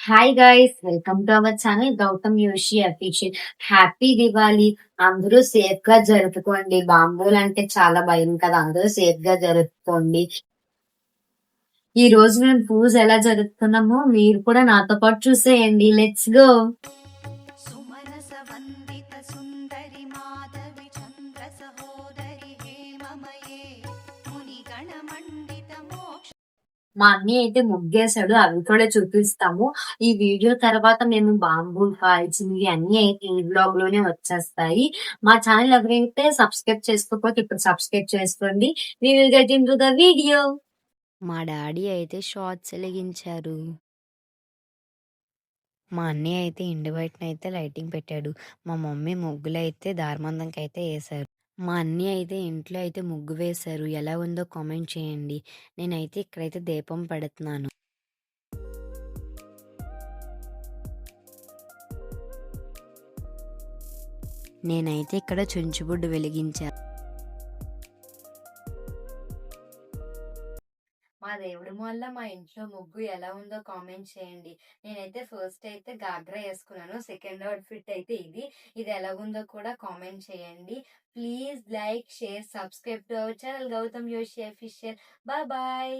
Hi guys, welcome to our channel Gautam Yoshi official. Happy Diwali. అందరూ safe గా జరుపుకోండి. బాంబులు అంటే చాలా భయం కదా, అందరూ సేఫ్ గా జరుపుకోండి. ఈ రోజు మేము పూజ ఎలా జరుపుతున్నామో మీరు కూడా నాతో పాటు చూసేయండి. Let's go. సుమనస వందిత సుందరి మాధవి చంద్ర సహోదరి హేమమయే మునిగణ మండిత మోక్ష. మా అన్నయ్య అయితే ముగ్గేశాడు, అవి కూడా చూపిస్తాము. ఈ వీడియో తర్వాత మేము బాంబులు కాల్చినవి అన్ని అయితే ఈ బ్లాగ్ లోనే వచ్చేస్తాయి. మా ఛానల్ ఎవరైతే సబ్స్క్రైబ్ చేసుకోకపోతే ఇప్పుడు సబ్స్క్రైబ్ చేసుకోండి. We will get into the video. మా డాడీ అయితే షార్ట్స్ వెలిగించారు. మా అన్నయ్య అయితే ఇంటి బయటనైతే లైటింగ్ పెట్టాడు. మా మమ్మీ ముగ్గులైతే దారమందంకైతే వేశారు. మా అన్నయ్య అయితే ఇంట్లో అయితే ముగ్గు వేశారు. ఎలా ఉందో కామెంట్ చేయండి. నేనైతే ఇక్కడైతే దీపం పెడుతున్నాను. నేనైతే ఇక్కడ చుంచుబుడ్డు వెలిగించాను. మా దేవుడి వల్ల మా ఇంట్లో ముగ్గు ఎలా ఉందో కామెంట్ చేయండి. నేనైతే ఫస్ట్ అయితే గాగ్రా వేసుకున్నాను. సెకండ్ అవుట్ఫిట్ అయితే ఇది ఎలా ఉందో కూడా కామెంట్ చేయండి. Please like, share, subscribe to our channel Gautam Yoshi official. Bye bye.